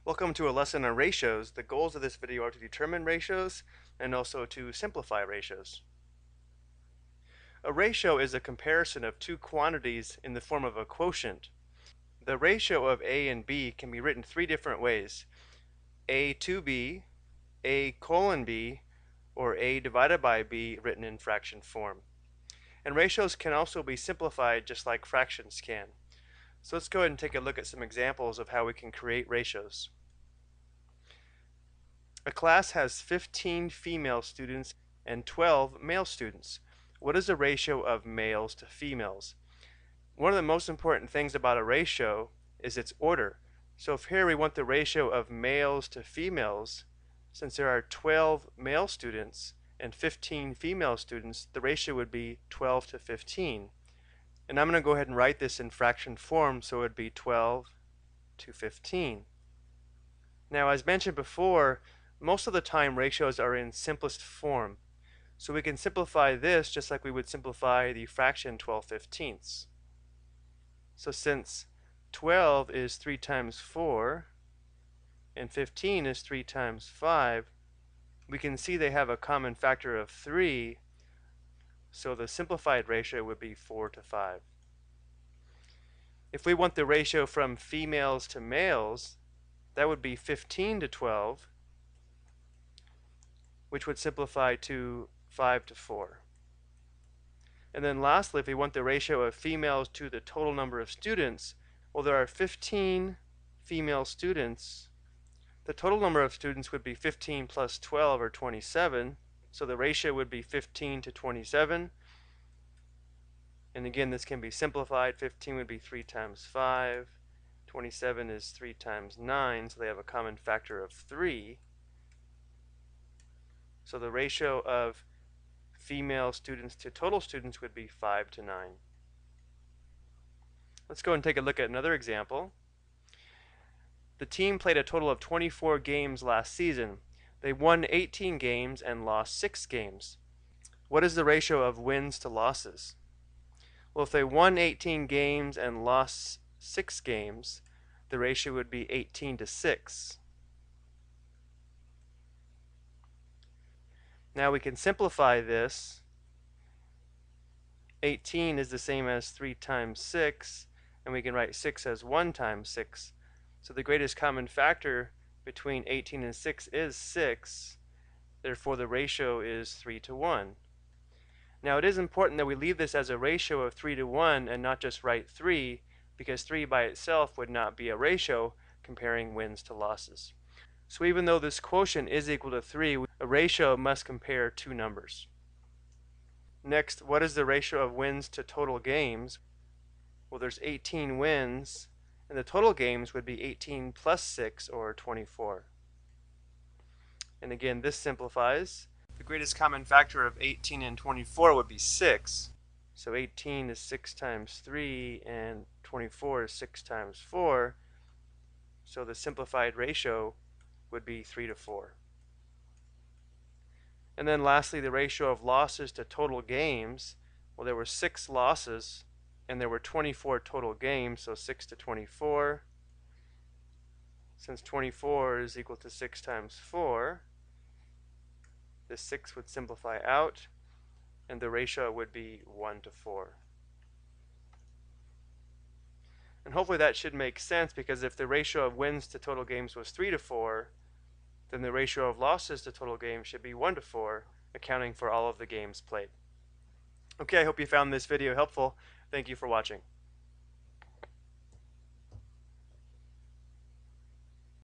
Welcome to a lesson on ratios. The goals of this video are to determine ratios and also to simplify ratios. A ratio is a comparison of two quantities in the form of a quotient. The ratio of A and B can be written three different ways: A to B, A colon B, or A divided by B written in fraction form. And ratios can also be simplified just like fractions can. So let's go ahead and take a look at some examples of how we can create ratios. A class has 15 female students and 12 male students. What is the ratio of males to females? One of the most important things about a ratio is its order. So if here we want the ratio of males to females, since there are 12 male students and 15 female students, the ratio would be 12 to 15. And I'm going to go ahead and write this in fraction form, so it would be 12 to 15. Now, as mentioned before, most of the time ratios are in simplest form. So we can simplify this just like we would simplify the fraction 12/15. So since 12 is 3 times 4 and 15 is 3 times 5, we can see they have a common factor of 3, so the simplified ratio would be 4 to 5. If we want the ratio from females to males, that would be 15 to 12, which would simplify to 5 to 4. And then lastly, if we want the ratio of females to the total number of students, well, there are 15 female students. The total number of students would be 15 plus 12, or 27. So the ratio would be 15 to 27. And again, this can be simplified. 15 would be 3 times 5. 27 is 3 times 9, so they have a common factor of 3. So the ratio of female students to total students would be 5 to 9. Let's go and take a look at another example. The team played a total of 24 games last season. They won 18 games and lost 6 games. What is the ratio of wins to losses? Well, if they won 18 games and lost 6 games, the ratio would be 18 to 6. Now we can simplify this. 18 is the same as 3 times 6, and we can write 6 as 1 times 6. So the greatest common factor between 18 and 6 is 6. Therefore, the ratio is 3 to 1. Now, it is important that we leave this as a ratio of 3 to 1 and not just write 3, because 3 by itself would not be a ratio comparing wins to losses. So even though this quotient is equal to 3, a ratio must compare two numbers. Next, what is the ratio of wins to total games? Well, there's 18 wins, and the total games would be 18 plus 6, or 24. And again, this simplifies. The greatest common factor of 18 and 24 would be 6. So 18 is 6 times 3, and 24 is 6 times 4. So the simplified ratio would be 3 to 4. And then lastly, the ratio of losses to total games. Well, there were 6 losses and there were 24 total games, so 6 to 24. Since 24 is equal to 6 times 4, this 6 would simplify out and the ratio would be 1 to 4. And hopefully that should make sense, because if the ratio of wins to total games was 3 to 4, then the ratio of losses to total games should be 1 to 4, accounting for all of the games played. Okay, I hope you found this video helpful. Thank you for watching.